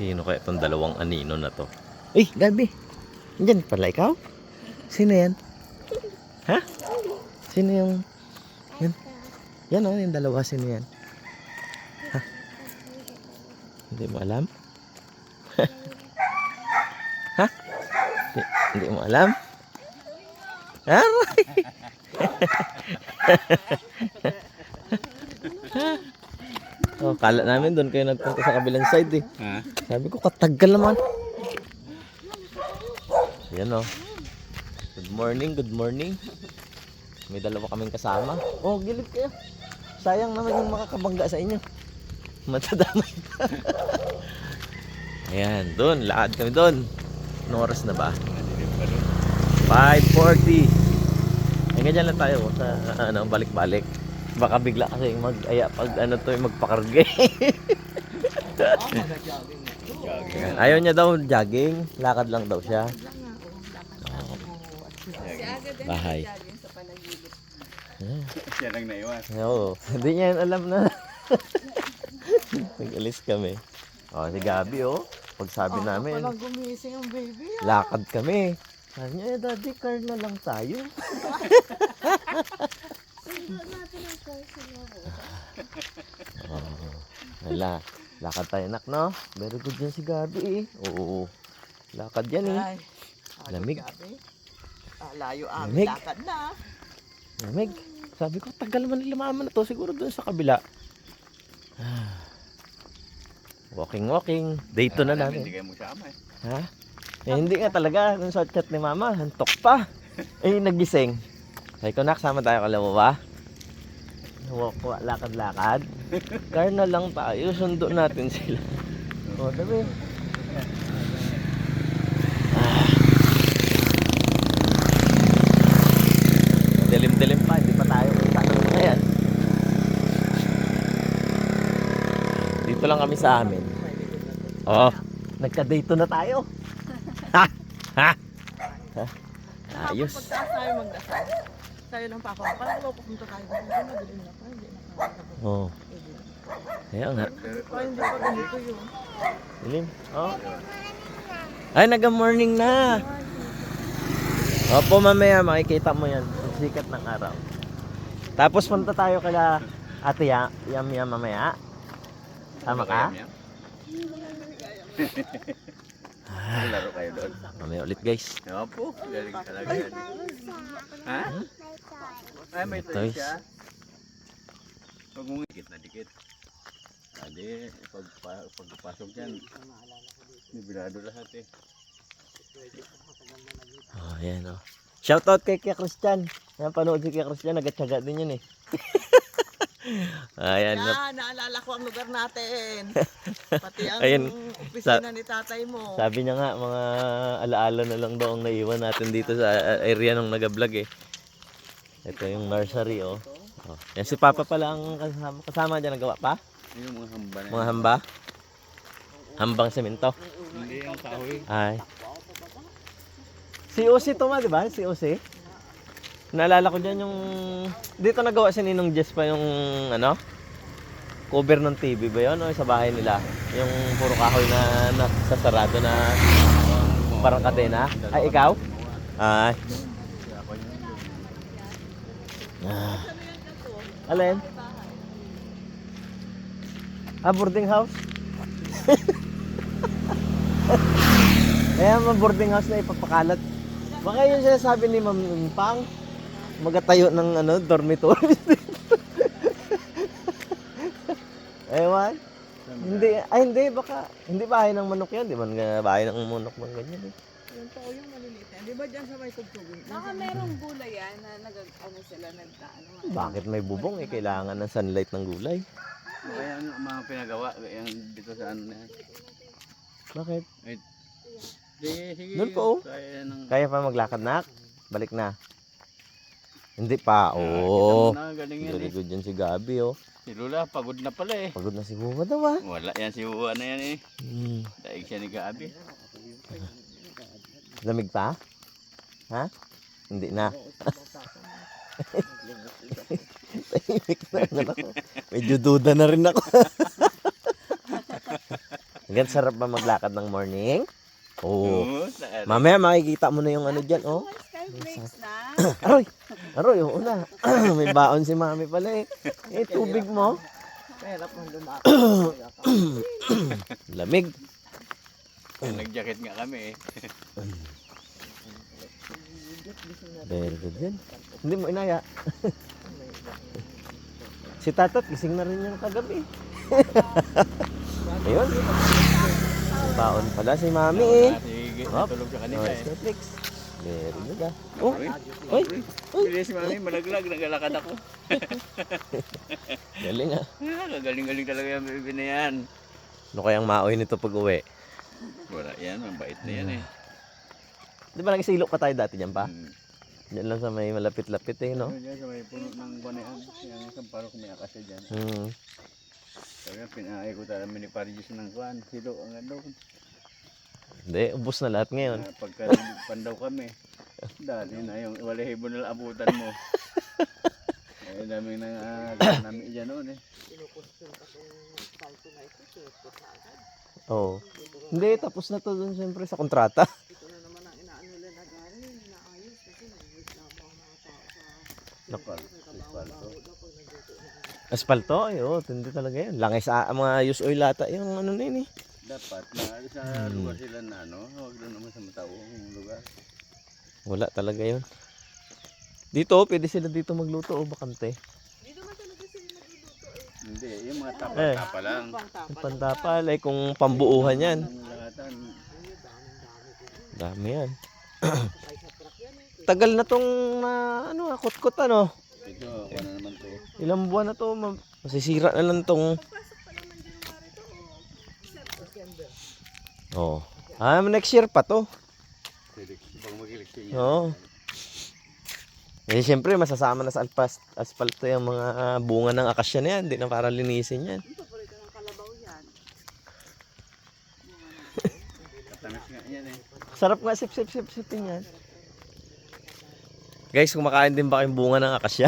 Sino kaya itong dalawang anino na to? Ay, Gabi! Diyan pala ikaw? Sino yan? Ha? Sino yung... Yan? Yan o, yung dalawa. Sino yan? Ha? Hindi mo alam? Ha? Hindi mo alam? Aray! Oh, kala namin doon kayo nagpunta sa kabilang side eh. Ha? Sabi ko, katagal naman. Yan oh. Good morning, good morning. May dalawa kaming kasama. Oh, gilid kayo. Sayang naman yung makakabangga sa inyo. Matadamay pa. Ayan, doon. Lakad kami doon. Anong oras na ba? 5:40. Ay, ganyan lang tayo sa balik-balik. Baka bigla kasi mag-aya pag magpakarga. Ayaw niya daw jogging, lakad lang daw siya. Bahay. Siya lang naiwan. Oo, hindi niya yan alam na. Nag-alis kami. Oh, si Gabi oh, pag sabi namin, Walang gumising ang baby. lakad kami. Sabi niya, daddy, car na lang tayo. Wala, lakad tayo nak, no? Very good yan si Gabi eh. Oo, lakad yan eh. Ay, Lamig. layo ang Lamig. lakad na. Lamig. Sabi ko, tagal man lumaman na to. Siguro doon sa kabila. Walking. Day 2 na namin. Hindi kayo magsama eh. Ha? Eh, hindi nga talaga. Kung sa chat ni mama, hantok pa. Eh, nagising. Sabi ko, nak, sama tayo kalawa ba? Walk, lakad-lakad. Car na lang tayo. Sundo natin sila. O, tabi. Dilim-dilim pa. Hindi pa tayo. Tatanong na yan. Dito lang kami sa amin. Oh, nagka-date na tayo. Ha? Ha? Ha? Ayos. Pagka tayo magdasal, tayo lang pa ako. Parang kung pupunta tayo, madilim na pa. Hindi na pa. Oh. Kaya nga. Parang hindi pa ganito yun. Dilim. Oh. Ay, naga-morning na. Opo, mamaya makikita mo yan. Ang sikat ng araw. Tapos punta tayo kala Ate Yam mamaya. Tama ka? Laro kayo doon. Mamaya ulit guys. Opo, galing talaga yan. Ha? Ay, may Toys. toys siya. Huwag mong dikit na dikit. Adi, pagpasok dyan, nibirado lahat eh. Oh, yan oh. Shoutout kay Kia Christian. Yan, panood si Kia Christian. Nagatsaga din yun eh. Ayan. Yan, naalala ko ang lugar natin. Pati ang Ayun, opisina ni tatay mo. Sabi niya nga, mga alaala na lang daw ang naiwan natin dito sa area ng nag-vlog eh. Ito yung nursery oh. Oh. Yan si Papa pala ang kasama dyan. Nagawa pa? Yung mga hamba na Mga hamba? Hambang semento? Hindi yung kahoy. Ay. Si Usi to ma, di ba? Si Usi. Naalala ko dyan yung... Dito nagawa si Ninong Jess pa yung cover ng TV ba yun? O sa bahay nila? Yung puro kahoy na sasarado na parang kadena. Ay, ikaw? Ay. Ah. Alin? Boarding house? Kaya boarding house na ipagpakalat. Baka yun sinasabi ni Ma'am Pang, magatayo ng dormitory. Ewan. Hindi, baka, hindi bahay ng manok yan. Di ba bahay ng manok man ganyan eh. Yung tao yung maliliit yan. Di ba dyan sa may tugtugin? Baka merong gulay yan na sila nagtaano nga. Bakit may bubong eh? Kailangan ng sunlight ng gulay. Kaya ano, mga pinagawa, yung dito sa ano na yan. Bakit? Sige. Doon po, oh. Kaya pa maglakad na? Balik na. Hindi pa. Oo. Galing yan Very eh. good yan si Gabi oh. Si Lula, pagod na pala eh. Pagod na si Buwa daw ah. Wala yan si Buwa na yan eh. Hmm. Daig siya ni Gabi. Lamig pa? Ha? Hindi na. Tahimik na ako. Medyo duda na rin ako. Hanggang sarap ba maglakad ng morning? Oo. Oo, saan? Mamaya makikita mo na yung ano dyan, oh. Skyflakes na. Aroy! Aroy, oo na. May baon si mami pala eh. Eh, tubig mo. Pero kung lumaki. Lamig. Nag-jacket nga kami eh. Very good yan. Hindi mo inaya. Si Tatat, gising na rin yan kagabi. Ayun. Baon pala si mami eh. Sige, Hop. natulog sa Oh, kanila eh. Netflix. Very good ah. Oh, Uy, uy. Bilis si mami, malaglag, nagalakad ako. Galing ah. Galing-galing talaga yung baby na yan. Ano kayang maoy nito pag uwi? Wala yan, mabait na yan eh. Di ba nagsilok pa tayo dati dyan pa? Hmm. Diyan lang sa may malapit-lapit eh, no? Ano dyan, sa may puno ng banean. Yung isang parok may akasya dyan. Hmm. Sabi pinaay ko talaga ni Parijus ng kuhan. Silo ang ano. Hindi, ubos na lahat ngayon. Pagka pandaw kami. Dali na yung walahibo na lang abutan mo. Eh, dami nang namin dyan noon eh. Oo. Hindi, tapos na to dun siyempre sa kontrata. Ito na naman ang inaano nila na gari. Inaayos kasi nagreklamo ang mga tao sa Espalto. Aspalto, ay oo, hindi talaga yun. Langay sa mga use oil lata yung ano na yun eh. Dapat na sa lugar sila na ano, huwag doon naman sa mataong lugar. Wala talaga yun. Dito, pwede sila dito magluto o bakante. Dito man talaga sila nagluluto eh. Hindi, yung mga Eh. tapa lang. Pang tapa. Yung pantapal ay kung pambuuhan yan. Ang lahatan. Dami yan. Sakay sa truck yan eh. Tagal na tong ano, kot-kot ano. Ito, ano naman to. Ilang buwan na to, masisira na lang tong. Oh. Next year pa to. Pag mag-eleksyon yan. Oo. Eh, siyempre, masasama na sa asfalto yung mga bunga ng akasya na yan. Hindi na para linisin yan. Ang paborito ng kalabaw yan. Katamis nga yan eh. Sarap nga sip-sipin yan. Guys, kumakain din ba kayong bunga ng akasya?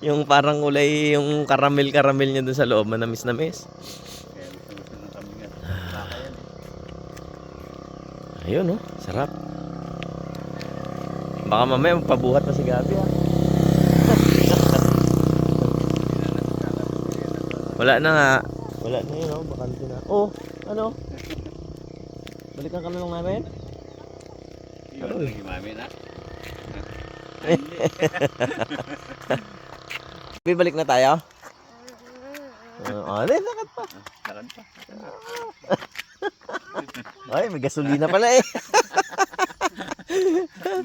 Yung parang ulay, yung karamel-karamel niya dun sa loob, manamis-namis. Kaya gusto ng kami nga. Baka yan eh. Ayun, oh, sarap. Baka mamaya magpabuhat na si Gabi, ha? Wala na nga. Wala na yun, oh, bakante na. Oh, ano? Balikan ka na lang namin? Iwan lang yung mami na. Bibalik na tayo? Lakad pa. Lakad pa. Ay, may gasolina pala eh.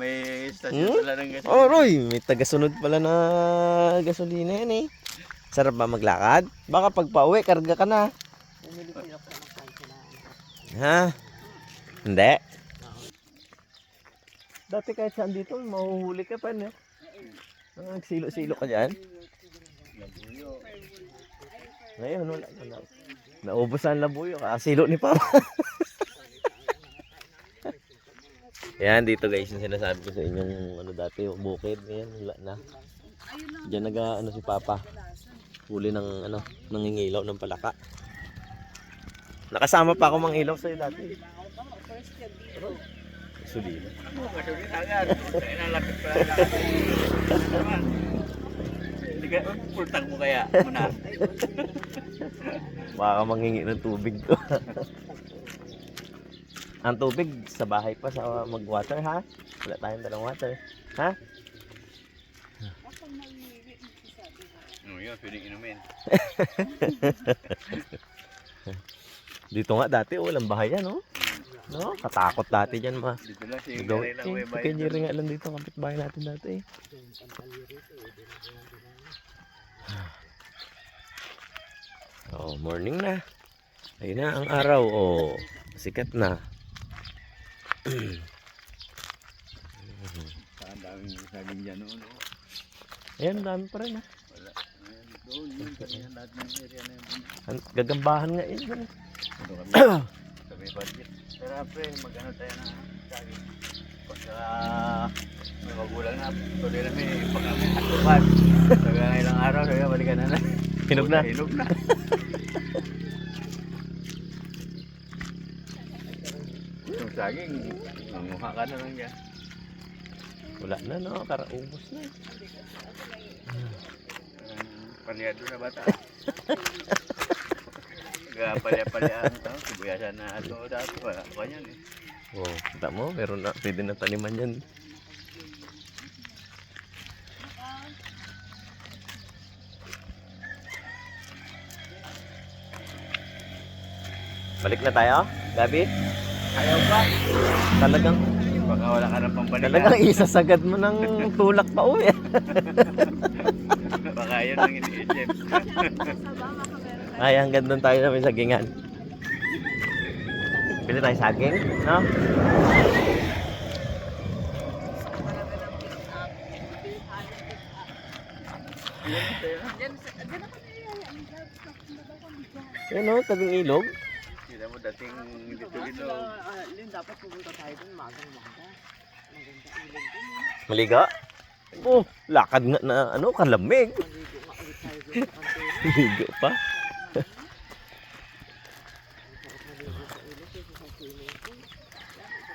May istasyon pala ng gas. Oh, Roy, may tagasunod pala na gasolina yan eh. Sarap ba maglakad? Baka pag pauwi, karga ka na. Bumili sila ko ng kanto na. Ha? Hindi? Dati kahit saan dito, mahuhuli ka pa niya. Nagsilo-silo ka dyan. Ngayon, wala na. Naubos ang labuyo. Silo ni Papa. Yan, dito guys, yung sinasabi ko sa inyong ano dati, yung bukid. Ngayon, wala na. Diyan ano si Papa. Huli ng nangingilaw ng palaka. Nakasama pa ako mangilaw sa'yo dati. Gasolina. Gasolina agad. Kaya nalapit pa lang. Naman. Hindi ka, pultang mo kaya muna. Baka mangingi ng tubig to. Ang tubig sa bahay pa sa mag-water ha? Wala tayong dalang water. Ha? Yun, pwedeng inumin. Dito nga dati walang bahay yan, no? No? Katakot dati dyan ma. Dito lang si Go. Gary lang may Kay bayad. Jerry nga lang dito, kapit bahay natin dati eh. Oh, morning na. Ayun na ang araw. Oh, sikat na. Ang daming saging dyan noon. Ayan, dami pa rin ha. Wala. Ayan, doon yun. Kaya lahat ng area na yun. Gagambahan nga yun. Ganun. Ito kami. Sa may budget. Pero pre, mag-ano tayo na saging. Pagka may magulang na, tuloy na may pag-amin atupan. Saga ng ilang araw, saga balikan na na. Hinog na. Hinog na. Yung saging, manguha ka na lang yan. Wala na, no? Karaubos na. Palyado na bata. Palya-palyaan ito. Sibuyasan na ito dati. Wala pa yan eh. Oh, kita mo, meron na, pwede na taniman yan. Balik na tayo, Gabi? Ayaw pa. Talagang, Baka wala ka ng pampanigan. talagang isasagad mo ng tulak pa uwi. Baka yun ang iniisip. Ay, hanggang doon tayo sa may sagingan. Pili tayo saging, no? Yan o, tabing ilog. Kita mo dating dito. Lin, dapat pumunta tayo dun, magang-maga. Maganda ilog dun. Maliga. Oh, lakad nga na, ano, kalamig. Maligo nga ulit tayo dun sa kanto. Ligo pa.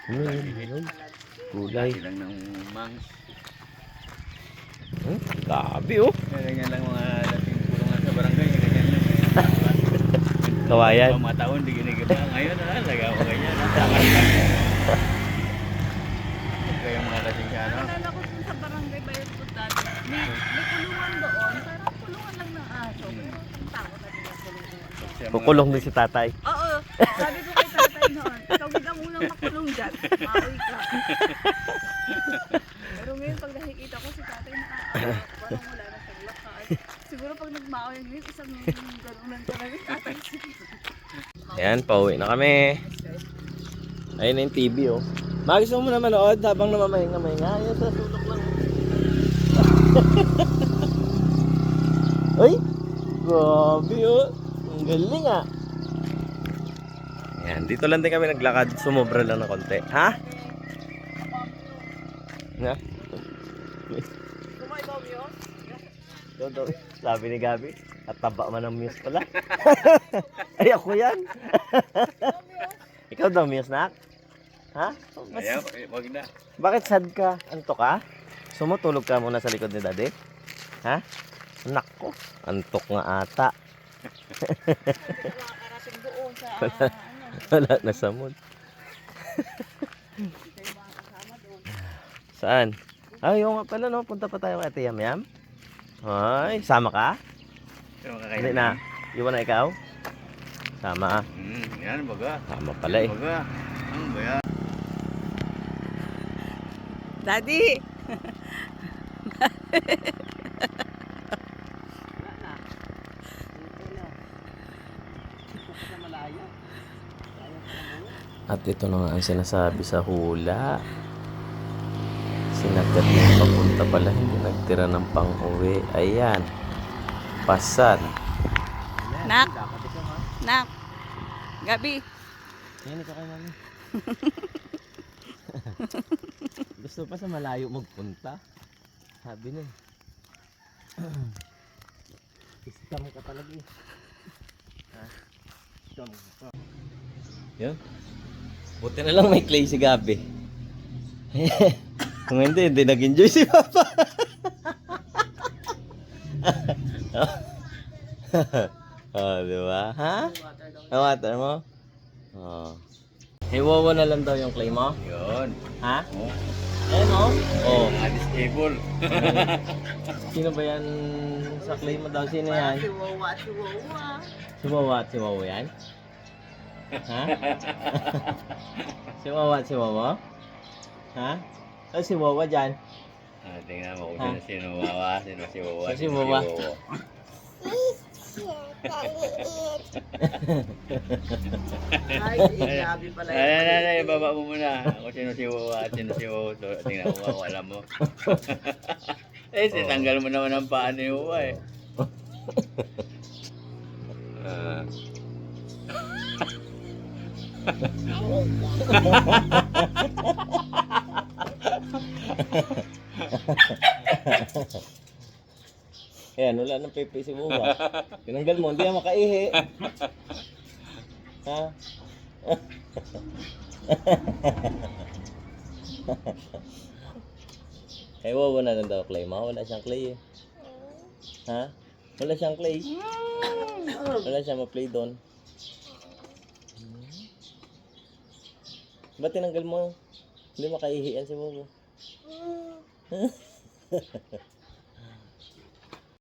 Ano yun? Kulay. Ilang ng mangs. Gabi oh. Ganyan lang mga dating kulungan sa barangay. Ganyan lang. Kawayan. Mga taon, di ginigiba. Ngayon na, lagaw ko ganyan. Kaya mga dating ka, no? Naalala ko dun sa barangay Bayot ko dati. May kulungan doon. Parang kulungan lang ng aso. Ang takot na din yung kulungan. Kukulong din si tatay. Oo. Sabi ko kay tatay noon, ikaw ang unang makulong dyan. Maoy ka. Pero ngayon pag nakikita ko si tatay nakaawa, parang wala na siyang lakas. Siguro pag nagmaoy ngayon, isang ganunan talaga tatay. Ayan, pauwi na kami. Ayun na yung TV oh. Gusto mo na manood habang namamahinga-mahinga. Ayan sa sulok lang. Uy! Grabe oh. Ang galing ah. Ayan, dito lang din kami naglakad. Sumobra lang ng konti. Ha? Na? Kumain ba yun? Dodo, sabi ni Gabi, at taba man ng muse pala. Ay, ako yan. Ikaw daw, muse nak? Ha? Ayaw, wag na. Bakit sad ka? Antok ka? Sumutulog ka muna sa likod ni daddy? Ha? Anak ko, antok nga ata. Nakakarating doon sa ano. Wala na sa mood. Saan? Ay, oo nga pala no, punta pa tayo kay Ate Yam Yam. Ay, sama ka? Hindi na. Iwan na ikaw? Sama ah. Yan, baga. Sama pala eh. Baga. Ang baya. Daddy! At ito na nga ang sinasabi sa hula. Sinagat na yung papunta pala, hindi nagtira ng pang-uwi. Ayan. Pasad. Nak! Nak! Gabi! Yan, ito kay mami. Gusto pa sa malayo magpunta. Sabi na Scam ka talaga eh. Scam ka. Yan. Buti na lang may clay si Gabi. Kung hindi nag-enjoy si Papa. Oh, di ba? Ha? Ang water mo? Oh. Hiwawa na lang daw yung clay mo? Yun. Ha? Oh. Ayun oh. Oh. Mga disable. Sino ba yan sa clay mo daw? Sino yan? Chihuahua, chihuahua. Si Wawa at si Wawa yan? Ha? Si Wawa at si Wawa? Ha? O si Wawa dyan? Tingnan mo Ha? kung sino wawa, sino si wawa. Si Wawa. Ay, Gabi pala yun. Ay, baba mo muna. Kung sino si wawa at sino si wawa. So, tingnan mo, wala mo. Eh, tanggal mo naman ang paa ni wawa eh. Ayan, wala nang pepe si Wawa. Tinanggal mo, hindi na makaihi. Ha? Kay Wawa na lang daw clay. Wala siyang clay eh. Ha? Wala siyang clay. Wala siyang ma-play doon. Ba't tinanggal mo? Hindi makaihian si Wawa.